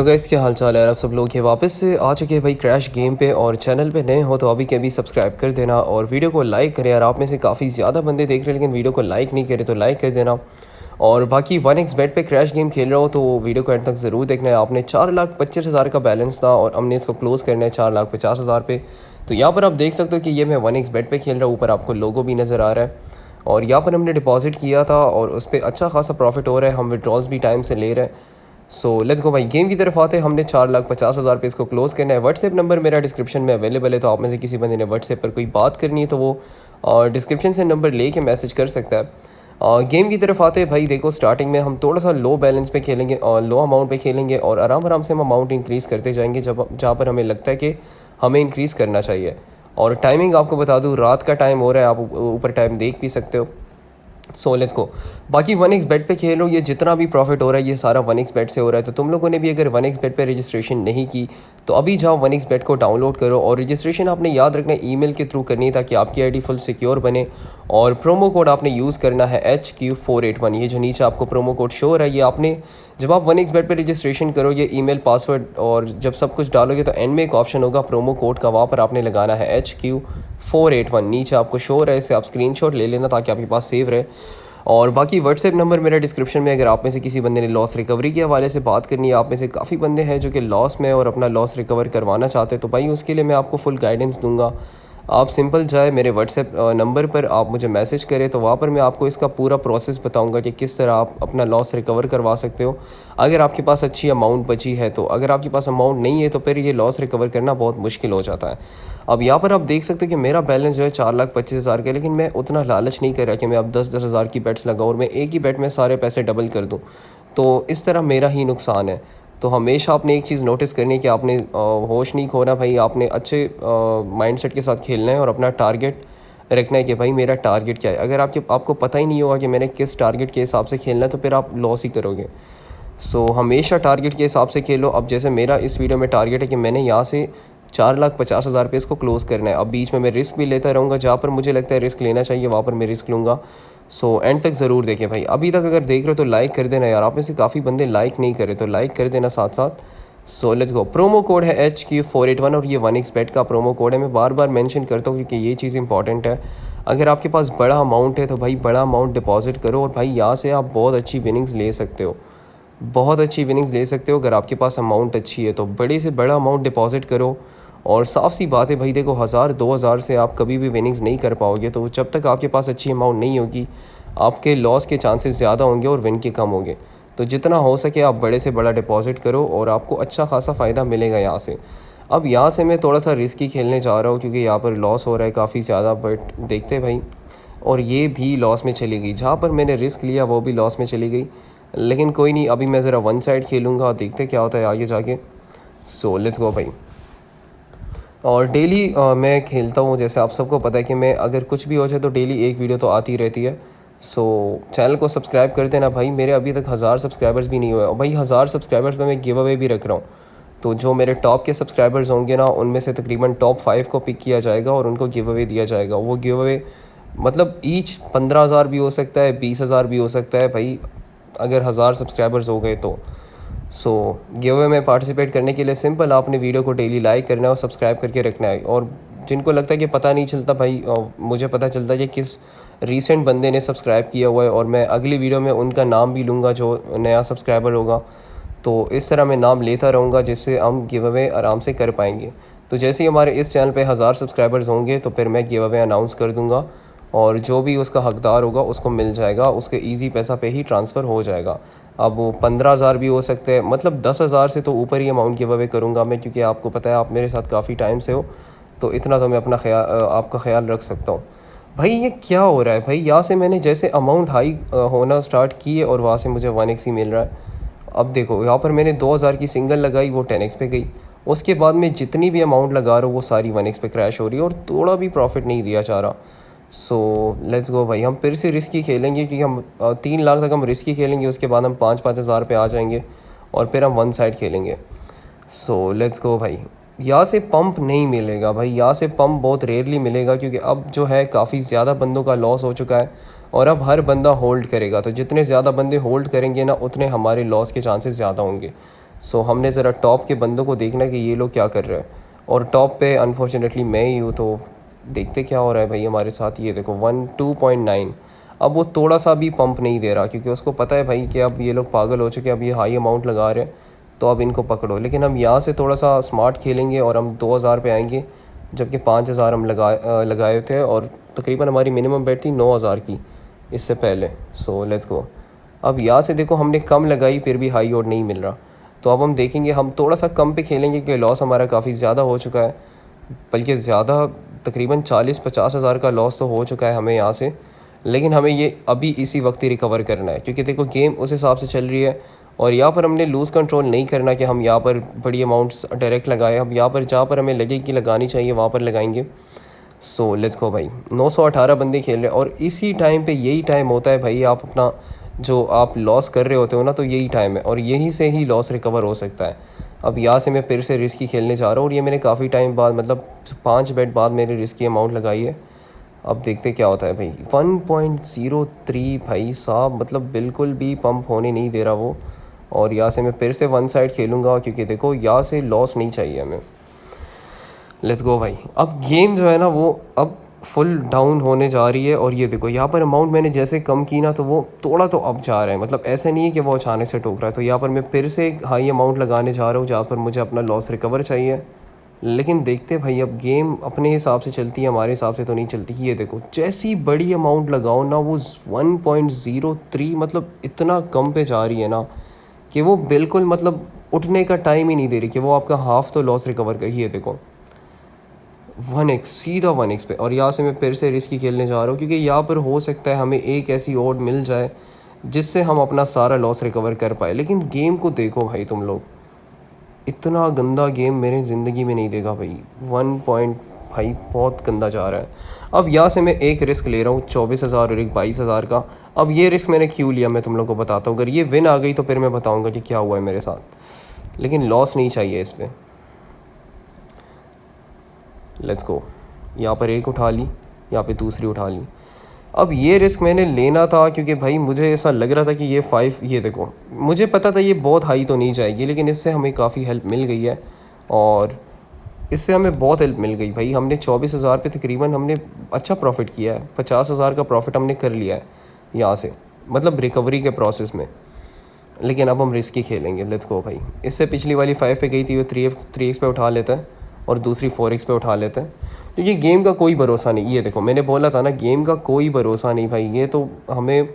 तो गाइस क्या हाल चाल है आप सब लोग ये वापस से आ चुके हैं भाई क्रैश गेम पे। और चैनल पे नए हो तो अभी के अभी सब्सक्राइब कर देना और वीडियो को लाइक करें यार। आप में से काफ़ी ज़्यादा बंदे देख रहे हैं लेकिन वीडियो को लाइक नहीं करे तो लाइक कर देना। और बाकी 1xbet पे क्रैश गेम खेल रहा हो तो वीडियो को एंड तक ज़रूर देखना है। आपने 4,25,000 का बैलेंस था और हमने इसको क्लोज़ करना है 4,50,000 पे। तो यहाँ पर आप देख सकते हो कि ये मैं 1xbet पे खेल रहा हूँ। ऊपर आपको लोगो भी नज़र आ रहा है और यहाँ पर हमने डिपॉजिट किया था और उस पर अच्छा खासा प्रॉफिट हो रहा है। हम विड्रॉल्स भी टाइम से ले रहे हैं। सो लेट्स गो भाई गेम की तरफ आते हैं। हमने 4,50,000 पे इसको क्लोज़ करना है। व्हाट्सएप नंबर मेरा डिस्क्रिप्शन में अवेलेबल है, तो आप में से किसी बंदे ने व्हाट्सएप पर कोई बात करनी है तो वो डिस्क्रिप्शन से नंबर ले के मैसेज कर सकता है। गेम की तरफ आते हैं भाई। देखो स्टार्टिंग में हम थोड़ा सा लो बैलेंस पे खेलेंगे और लो अमाउंट पे खेलेंगे और आराम आराम से हम अमाउंट इंक्रीज़ करते जाएंगे जब जहाँ पर हमें लगता है कि हमें इंक्रीज़ करना चाहिए। और टाइमिंग आपको बता दूँ, रात का टाइम हो रहा है, आप ऊपर टाइम देख भी सकते हो। So let's go. बाकी 1xbet पे खेलो, ये जितना भी प्रॉफिट हो रहा है ये सारा 1xbet से हो रहा है। तो तुम लोगों ने भी अगर 1xbet पे रजिस्ट्रेशन नहीं की तो अभी जाओ 1xbet को डाउनलोड करो। और रजिस्ट्रेशन आपने याद रखना है ईमेल के थ्रू करनी है ताकि आपकी आईडी फुल सिक्योर बने। और प्रोमो कोड आपने यूज़ करना है HQ481। ये जो नीचे आपको प्रोमो कोड शो हो रहा है ये आपने जब आप 1xbet पे रजिस्ट्रेशन करो ये ईमेल पासवर्ड और जब सब कुछ डालोगे तो एंड में एक ऑप्शन होगा प्रोमो कोड का, वहाँ पर आपने लगाना है HQ481। नीचे आपको शो हो रहा है, इसे आप स्क्रीनशॉट ले लेना ताकि आपके पास सेव रहे। और बाकी व्हाट्सएप नंबर मेरा डिस्क्रिप्शन में। अगर आप में से किसी बंदे ने लॉस रिकवरी के हवाले से बात करनी है, आप में से काफ़ी बंदे हैं जो कि लॉस में और अपना लॉस रिकवर करवाना चाहते हैं, तो भाई उसके लिए मैं आपको फुल गाइडेंस दूंगा। आप सिंपल जाए मेरे व्हाट्सएप नंबर पर, आप मुझे मैसेज करें तो वहाँ पर मैं आपको इसका पूरा प्रोसेस बताऊंगा कि किस तरह आप अपना लॉस रिकवर करवा सकते हो अगर आपके पास अच्छी अमाउंट बची है तो। अगर आपके पास अमाउंट नहीं है तो फिर ये लॉस रिकवर करना बहुत मुश्किल हो जाता है। अब यहाँ पर आप देख सकते हो कि मेरा बैलेंस जो है 4,25,000 का, लेकिन मैं उतना लालच नहीं कर रहा कि मैं अब 10,000 की बेट्स लगाऊँ और मैं एक ही बेट में सारे पैसे डबल कर दूँ, तो इस तरह मेरा ही नुकसान है। तो हमेशा आपने एक चीज़ नोटिस करनी है कि आपने होश नहीं खोना भाई। आपने अच्छे माइंडसेट के साथ खेलना है और अपना टारगेट रखना है कि भाई मेरा टारगेट क्या है। अगर आपको पता ही नहीं होगा कि मैंने किस टारगेट के हिसाब से खेलना है तो फिर आप लॉस ही करोगे। सो हमेशा टारगेट के हिसाब से खेलो। अब जैसे मेरा इस वीडियो में टारगेट है कि मैंने यहाँ से 4,50,000 पे इसको क्लोज़ करना है। अब बीच में मैं रिस्क भी लेता रहूँगा, जहाँ पर मुझे लगता है रिस्क लेना चाहिए वहाँ पर मैं रिस्क लूँगा। सो एंड तक ज़रूर देखें भाई। अभी तक अगर देख रहे हो तो लाइक कर देना यार। आप में से काफ़ी बंदे लाइक नहीं करे तो लाइक कर देना साथ साथ। So let's go. Promo code है HQ481 और ये 1xbet का प्रोमो कोड है। मैं बार बार मेंशन करता हूँ क्योंकि ये चीज़ इंपॉर्टेंट है। अगर आपके पास बड़ा अमाउंट है तो भाई बड़ा अमाउंट डिपॉजिट करो और भाई यहाँ से आप बहुत अच्छी विनिंग्स ले सकते हो, बहुत अच्छी विनिंग्स ले सकते हो। अगर आपके पास अमाउंट अच्छी है तो बड़े से बड़ा अमाउंट डिपॉजिट करो। और साफ़ सी बात है भाई, देखो 1,000-2,000 से आप कभी भी विनिंग्स नहीं कर पाओगे। तो जब तक आपके पास अच्छी अमाउंट नहीं होगी आपके लॉस के चांसेस ज़्यादा होंगे और विन के कम होंगे। तो जितना हो सके आप बड़े से बड़ा डिपॉजिट करो और आपको अच्छा खासा फ़ायदा मिलेगा यहाँ से। अब यहाँ से मैं थोड़ा सा रिस्की खेलने जा रहा हूँ क्योंकि यहाँ पर लॉस हो रहा है काफ़ी ज़्यादा, बट देखते भाई। और ये भी लॉस में चली गई, जहाँ पर मैंने रिस्क लिया वो भी लॉस में चली गई। लेकिन कोई नहीं, अभी मैं ज़रा वन साइड खेलूँगा, देखते क्या होता है आगे जाके। सो लेट्स गो भाई। और डेली मैं खेलता हूँ, जैसे आप सबको पता है कि मैं अगर कुछ भी हो जाए तो डेली एक वीडियो तो आती रहती है। सो चैनल को सब्सक्राइब कर देना भाई। मेरे अभी तक 1,000 सब्सक्राइबर्स भी नहीं हुए और भाई 1,000 सब्सक्राइबर्स में मैं गिव अवे भी रख रहा हूँ। तो जो मेरे टॉप के सब्सक्राइबर्स होंगे ना उनमें से तकरीबन टॉप 5 को पिक किया जाएगा और उनको गिव अवे दिया जाएगा। वो गिव अवे मतलब ईच 15,000 भी हो सकता है, 20,000 भी हो सकता है भाई, अगर 1,000 सब्सक्राइबर्स हो गए तो। सो गिव अवे में पार्टिसिपेट करने के लिए सिंपल आपने वीडियो को डेली लाइक करना है और सब्सक्राइब करके रखना है। और जिनको लगता है कि पता नहीं चलता भाई, मुझे पता चलता है कि किस रीसेंट बंदे ने सब्सक्राइब किया हुआ है और मैं अगली वीडियो में उनका नाम भी लूँगा जो नया सब्सक्राइबर होगा। तो इस तरह मैं नाम लेता रहूँगा जिससे हम गिव अवे आराम से कर पाएंगे। तो जैसे ही हमारे इस चैनल पे 1,000 सब्सक्राइबर्स होंगे तो फिर मैं गिव अवे अनाउंस कर दूँगा और जो भी उसका हकदार होगा उसको मिल जाएगा, उसके इजी पैसा पे ही ट्रांसफ़र हो जाएगा। अब वो 15,000 भी हो सकते हैं, मतलब 10,000 से तो ऊपर ही अमाउंट गिव अवे करूँगा मैं, क्योंकि आपको पता है आप मेरे साथ काफ़ी टाइम से हो तो इतना तो मैं अपना आपका ख्याल रख सकता हूँ। भाई ये क्या हो रहा है भाई, यहाँ से मैंने जैसे अमाउंट हाई होना स्टार्ट की है और वहाँ से मुझे 1x ही मिल रहा है। अब देखो यहाँ पर मैंने 2,000 की सिंगल लगाई, वो 10x पे गई। उसके बाद मैं जितनी भी अमाउंट लगा रहा हूँ वो सारी 1x पे क्रैश हो रही है और थोड़ा भी प्रॉफिट नहीं दिया जा रहा। सो लेट्स गो भाई। हम फिर से रिस्की खेलेंगे क्योंकि हम 3 लाख तक हम रिस्की खेलेंगे, उसके बाद हम 5-5 हज़ार पे आ जाएंगे और फिर हम वन साइड खेलेंगे। सो लेट्स गो भाई। यहाँ से पंप नहीं मिलेगा भाई, यहाँ से पंप बहुत रेयरली मिलेगा क्योंकि अब जो है काफ़ी ज़्यादा बंदों का लॉस हो चुका है और अब हर बंदा होल्ड करेगा। तो जितने ज़्यादा बंदे होल्ड करेंगे ना उतने हमारे लॉस के चांसेस ज़्यादा होंगे। सो हमने ज़रा टॉप के बंदों को देखना है कि ये लोग क्या कर रहे हैं। और टॉप पे अनफॉर्चुनेटली मैं ही हूँ, तो देखते क्या हो रहा है भाई हमारे साथ। ये देखो 12.9। अब वो थोड़ा सा भी पंप नहीं दे रहा, क्योंकि उसको पता है भाई कि अब ये लोग पागल हो चुके हैं, अब ये हाई अमाउंट लगा रहे हैं, तो अब इनको पकड़ो। लेकिन हम यहाँ से थोड़ा सा स्मार्ट खेलेंगे और हम 2000 पे आएंगे, जबकि 5000 हम लगाए थे, और तकरीबन हमारी मिनिमम बेट थी 9000 की इससे पहले। So let's go. अब यहाँ से देखो हमने कम लगाई, फिर भी हाई और नहीं मिल रहा, तो अब हम देखेंगे, हम थोड़ा सा कम पे खेलेंगे क्योंकि लॉस हमारा काफ़ी ज़्यादा हो चुका है, बल्कि ज़्यादा, तकरीबन 40-50 हज़ार का लॉस तो हो चुका है हमें यहाँ से। लेकिन हमें ये अभी इसी वक्त ही रिकवर करना है, क्योंकि देखो गेम उस हिसाब से चल रही है। और यहाँ पर हमने लूज़ कंट्रोल नहीं करना कि हम यहाँ पर बड़ी अमाउंट्स डायरेक्ट लगाए। हम यहाँ पर जहाँ पर हमें लगे कि लगानी चाहिए वहाँ पर लगाएंगे। सो लेट्स गो भाई। 918 बंदे खेल रहे हैं, और इसी टाइम पे यही टाइम होता है भाई, आप अपना जो आप लॉस कर रहे होते हो ना, तो यही टाइम है, और यहीं से ही लॉस रिकवर हो सकता है। अब यहाँ से मैं फिर से रिस्की खेलने जा रहा हूँ, और ये मैंने काफ़ी टाइम बाद, मतलब 5 बेट बाद मेरी रिस्की अमाउंट लगाई है। अब देखते क्या होता है भाई। 1.03 भाई साहब, मतलब बिल्कुल भी पंप होने नहीं दे रहा वो। और यहाँ से मैं फिर से वन साइड खेलूँगा, क्योंकि देखो यहाँ से लॉस नहीं चाहिए हमें। लेट्स गो भाई। अब गेम जो है ना वो अब फुल डाउन होने जा रही है, और ये देखो यहाँ पर अमाउंट मैंने जैसे कम की ना, तो वो थोड़ा तो अब जा रहा है, मतलब ऐसे नहीं है कि वो अचानक से टोक रहा है। तो यहाँ पर मैं फिर से एक हाई अमाउंट लगाने जा रहा हूँ, जहाँ पर मुझे अपना लॉस रिकवर चाहिए। लेकिन देखते भाई, अब गेम अपने हिसाब से चलती है, हमारे हिसाब से तो नहीं चलती। ये देखो जैसी बड़ी अमाउंट लगाओ ना, वो 1.03, मतलब इतना कम पे जा रही है ना, कि वो बिल्कुल मतलब उठने का टाइम ही नहीं दे रही कि वो आपका हाफ तो लॉस रिकवर कर। ये देखो 1x, सीधा 1x पे। और यहाँ से मैं फिर से रिस्की खेलने जा रहा हूँ, क्योंकि यहाँ पर हो सकता है हमें एक ऐसी ओड मिल जाए जिससे हम अपना सारा लॉस रिकवर कर पाए। लेकिन गेम को देखो भाई तुम लोग, इतना गंदा गेम मैंने ज़िंदगी में नहीं देखा भाई। 1.5 बहुत गंदा जा रहा है। अब यहाँ से मैं एक रिस्क ले रहा हूँ 24,000 और एक 22,000 का। अब ये रिस्क मैंने क्यों लिया मैं तुम लोग को बताता हूँ। अगर ये विन आ गई तो फिर मैं बताऊँगा कि क्या हुआ है मेरे साथ, लेकिन लॉस नहीं चाहिए इस पर। Let's go. यहाँ पर एक उठा ली, यहाँ पे दूसरी उठा ली। अब ये रिस्क मैंने लेना था, क्योंकि भाई मुझे ऐसा लग रहा था कि ये 5, ये देखो मुझे पता था ये बहुत हाई तो नहीं जाएगी, लेकिन इससे हमें काफ़ी हेल्प मिल गई है, और इससे हमें बहुत हेल्प मिल गई भाई। हमने 24,000 पे तकरीबन हमने अच्छा प्रॉफिट किया है। 50,000 का प्रॉफिट हमने कर लिया है यहाँ से, मतलब रिकवरी के प्रोसेस में। लेकिन अब हम रिस्की खेलेंगे। लेट्स गो भाई। इससे पिछली वाली 5 पे गई थी, वो 3x पे उठा लेता है, और दूसरी 4x पे उठा लेते हैं। तो ये गेम का कोई भरोसा नहीं। ये देखो मैंने बोला था ना, गेम का कोई भरोसा नहीं भाई। ये तो हमें,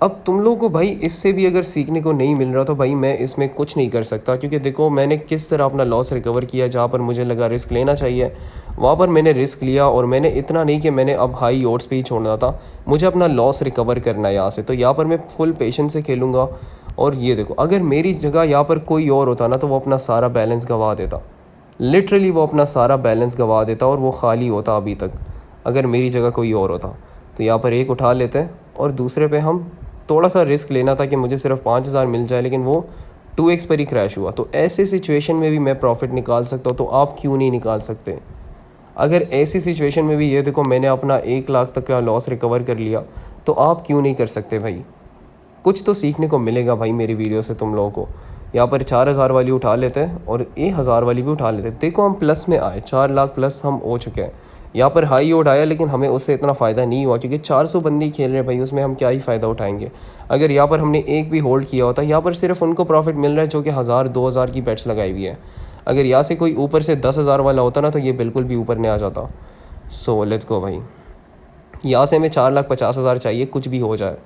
अब तुम लोगों को भाई इससे भी अगर सीखने को नहीं मिल रहा, तो भाई मैं इसमें कुछ नहीं कर सकता, क्योंकि देखो मैंने किस तरह अपना लॉस रिकवर किया। जहाँ पर मुझे लगा रिस्क लेना चाहिए, वहाँ पर मैंने रिस्क लिया, और मैंने इतना नहीं कि मैंने अब हाई ओड्स पे ही छोड़ना था, मुझे अपना लॉस रिकवर करना है यहाँ से। तो यहाँ पर मैं फुल पेशेंस से खेलूँगा। और ये देखो, अगर मेरी जगह यहाँ पर कोई और होता ना, तो वो अपना सारा बैलेंस गंवा देता। लिटरली वो अपना सारा बैलेंस गंवा देता, और वो खाली होता अभी तक, अगर मेरी जगह कोई और होता। तो यहाँ पर एक उठा लेते हैं, और दूसरे पे हम थोड़ा सा रिस्क लेना था कि मुझे सिर्फ 5,000 मिल जाए, लेकिन वो 2x पर ही क्रैश हुआ। तो ऐसे सिचुएशन में भी मैं प्रॉफिट निकाल सकता हूँ, तो आप क्यों नहीं निकाल सकते। अगर ऐसी सिचुएशन में भी, ये देखो मैंने अपना 1 लाख तक का लॉस रिकवर कर लिया, तो आप क्यों नहीं कर सकते भाई। कुछ तो सीखने को मिलेगा भाई मेरी वीडियो से तुम लोगों को। यहाँ पर 4,000 वाली उठा लेते हैं, और 1,000 वाली भी उठा लेते हैं। देखो हम प्लस में आए, 4 लाख प्लस हम हो चुके हैं। यहाँ पर हाई ओड आया, लेकिन हमें उससे इतना फ़ायदा नहीं हुआ, क्योंकि 400 बंदी खेल रहे हैं भाई, उसमें हम क्या ही फ़ायदा उठाएंगे। अगर यहाँ पर हमने एक भी होल्ड किया होता, यहाँ पर सिर्फ उनको प्रॉफिट मिल रहा है जो कि 1,000-2,000 की बेट्स लगाई हुई है। अगर यहाँ से कोई ऊपर से 10,000 वाला होता ना, तो ये बिल्कुल भी ऊपर नहीं आ जाता। सो लेट्स गो भाई। यहाँ से हमें 4,50,000 चाहिए, कुछ भी हो जाए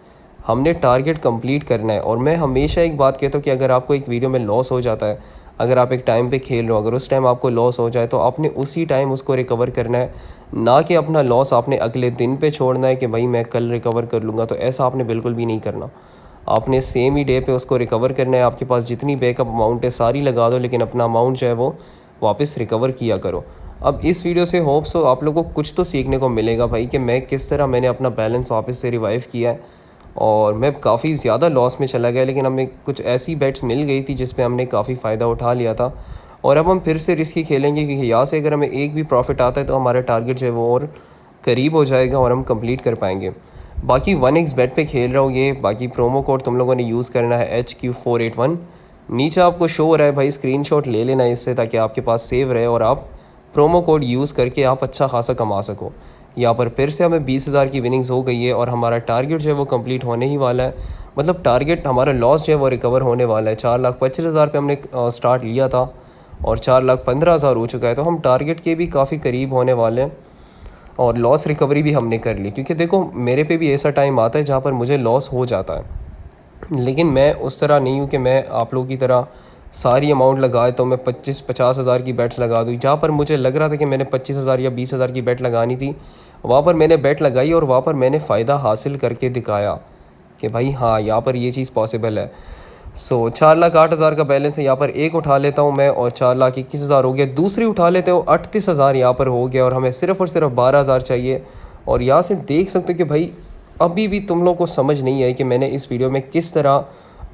हमने टारगेट कंप्लीट करना है। और मैं हमेशा एक बात कहता हूँ कि अगर आपको एक वीडियो में लॉस हो जाता है, अगर आप एक टाइम पे खेल रहे हो, अगर उस टाइम आपको लॉस हो जाए, तो आपने उसी टाइम उसको रिकवर करना है, ना कि अपना लॉस आपने अगले दिन पे छोड़ना है कि भाई मैं कल रिकवर कर लूँगा। तो ऐसा आपने बिल्कुल भी नहीं करना। आपने सेम ही डे पे उसको रिकवर करना है। आपके पास जितनी बैकअप अमाउंट है सारी लगा दो, लेकिन अपना अमाउंट जो है वो वापस रिकवर किया करो। अब इस वीडियो से होप्स हो आप लोगों को कुछ तो सीखने को मिलेगा भाई, कि मैं किस तरह मैंने अपना बैलेंस वापस से रिवाइव किया है। और मैं काफ़ी ज़्यादा लॉस में चला गया, लेकिन हमें कुछ ऐसी बेट्स मिल गई थी जिस पे हमने काफ़ी फ़ायदा उठा लिया था। और अब हम फिर से रिस्की खेलेंगे, क्योंकि यहाँ से अगर हमें एक भी प्रॉफिट आता है, तो हमारा टारगेट जो है वो और करीब हो जाएगा, और हम कंप्लीट कर पाएंगे। बाकी 1x बेट पे खेल रहा हूँ ये। बाकी प्रोमो कोड तुम लोगों ने यूज़ करना है HQ481, नीचे आपको शो हो रहा है भाई, स्क्रीनशॉट ले लेना इससे ताकि आपके पास सेव रहे और आप प्रोमो कोड यूज़ करके आप अच्छा खासा कमा सको। यहाँ पर फिर से हमें 20,000 की विनिंग्स हो गई है और हमारा टारगेट जो है वो कंप्लीट होने ही वाला है। मतलब टारगेट हमारा लॉस जो है वो रिकवर होने वाला है। 4,25,000 पे हमने स्टार्ट लिया था और 4,15,000 हो चुका है, तो हम टारगेट के भी काफ़ी करीब होने वाले हैं। और लॉस रिकवरी भी हमने कर ली, क्योंकि देखो मेरे पे भी ऐसा टाइम आता है जहाँ पर मुझे लॉस हो जाता है, लेकिन मैं उस तरह नहीं हूँ कि मैं आप लोगों की तरह सारी अमाउंट लगाए तो मैं 25-50 हज़ार की बेट्स लगा दूँ। जहाँ पर मुझे लग रहा था कि मैंने 25,000 या 20,000 की बेट लगानी थी, वहाँ पर मैंने बेट लगाई और वहाँ पर मैंने फ़ायदा हासिल करके दिखाया कि भाई हाँ, यहाँ पर ये चीज़ पॉसिबल है। 4,08,000 का बैलेंस है, यहाँ पर एक उठा लेता हूँ मैं और 4,21,000 हो गया। दूसरी उठा लेते हो 38,000 यहाँ पर हो गया और हमें सिर्फ़ और सिर्फ 12,000 चाहिए। और यहाँ से देख सकते हो कि भाई अभी भी तुम लोग को समझ नहीं आई कि मैंने इस वीडियो में किस तरह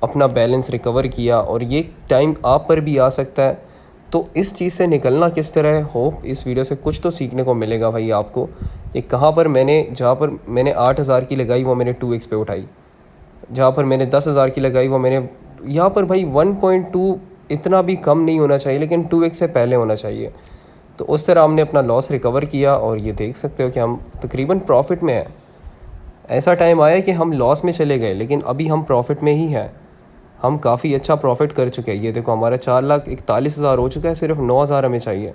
अपना बैलेंस रिकवर किया, और ये टाइम आप पर भी आ सकता है। तो इस चीज़ से निकलना किस तरह है, होप इस वीडियो से कुछ तो सीखने को मिलेगा भाई आपको कि कहाँ पर जहाँ पर मैंने 8,000 की लगाई वो मैंने 2x पे उठाई, जहाँ पर मैंने 10,000 की लगाई वो मैंने यहाँ पर भाई 1.2 इतना भी कम नहीं होना चाहिए, लेकिन 2x से पहले होना चाहिए। तो उस तरह हमने अपना लॉस रिकवर किया और ये देख सकते हो कि हम तकरीबन प्रॉफिट में हैं। ऐसा टाइम आया कि हम लॉस में चले गए, लेकिन अभी हम प्रॉफिट में ही हैं। हम काफ़ी अच्छा प्रॉफिट कर चुके हैं। ये देखो हमारा 4,41,000 हो चुका है, सिर्फ 9,000 हमें चाहिए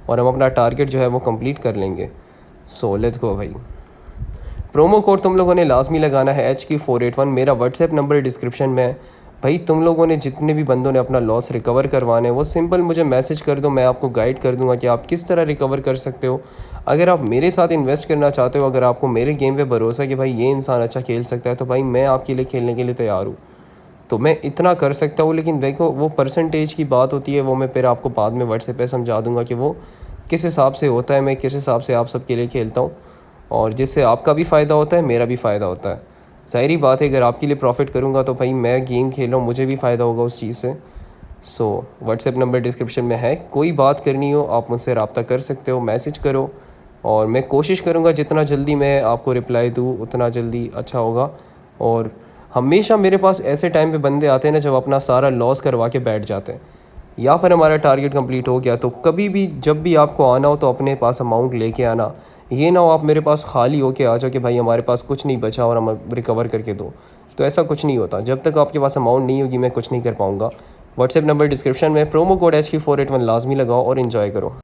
और हम अपना टारगेट जो है वो कंप्लीट कर लेंगे। सो लेट्स गो भाई। प्रोमो कोड तुम लोगों ने लाजमी लगाना है HQ481। मेरा व्हाट्सएप नंबर डिस्क्रिप्शन में है। भाई तुम लोगों ने जितने भी बंदों ने अपना लॉस रिकवर करवाने वो सिंपल मुझे मैसेज कर दो, मैं आपको गाइड कर दूंगा कि आप किस तरह रिकवर कर सकते हो। अगर आप मेरे साथ इन्वेस्ट करना चाहते हो, अगर आपको मेरे गेम पे भरोसा है कि भाई ये इंसान अच्छा खेल सकता है, तो भाई मैं आपके लिए खेलने के लिए तैयार हूँ। तो मैं इतना कर सकता हूँ, लेकिन देखो वो परसेंटेज की बात होती है, वो मैं फिर आपको बाद में व्हाट्सएप पे समझा दूंगा कि वो किस हिसाब से होता है, मैं किस हिसाब से आप सबके लिए खेलता हूँ और जिससे आपका भी फ़ायदा होता है, मेरा भी फ़ायदा होता है। ज़ाहिरी बात है, अगर आपके लिए प्रॉफिट करूँगा तो भाई मैं गेम खेल रहा हूँ, मुझे भी फ़ायदा होगा उस चीज़ से। सो व्हाट्सएप नंबर डिस्क्रिप्शन में है, कोई बात करनी हो आप मुझसे रब्ता कर सकते हो, मैसेज करो और मैं कोशिश करूँगा जितना जल्दी मैं आपको रिप्लाई दूँ उतना जल्दी अच्छा होगा। और हमेशा मेरे पास ऐसे टाइम पे बंदे आते हैं ना जब अपना सारा लॉस करवा के बैठ जाते हैं। या फिर हमारा टारगेट कंप्लीट हो गया, तो कभी भी जब भी आपको आना हो तो अपने पास अमाउंट लेके आना। ये ना हो आप मेरे पास खाली हो के आ जाओ कि भाई हमारे पास कुछ नहीं बचा और हम रिकवर करके दो। तो ऐसा कुछ नहीं होता, जब तक आपके पास अमाउंट नहीं होगी मैं कुछ नहीं कर पाऊँगा। व्हाट्सएप नंबर डिस्क्रिप्शन में, प्रोमो कोड HQ481 लाजमी लगाओ और इन्जॉय करो।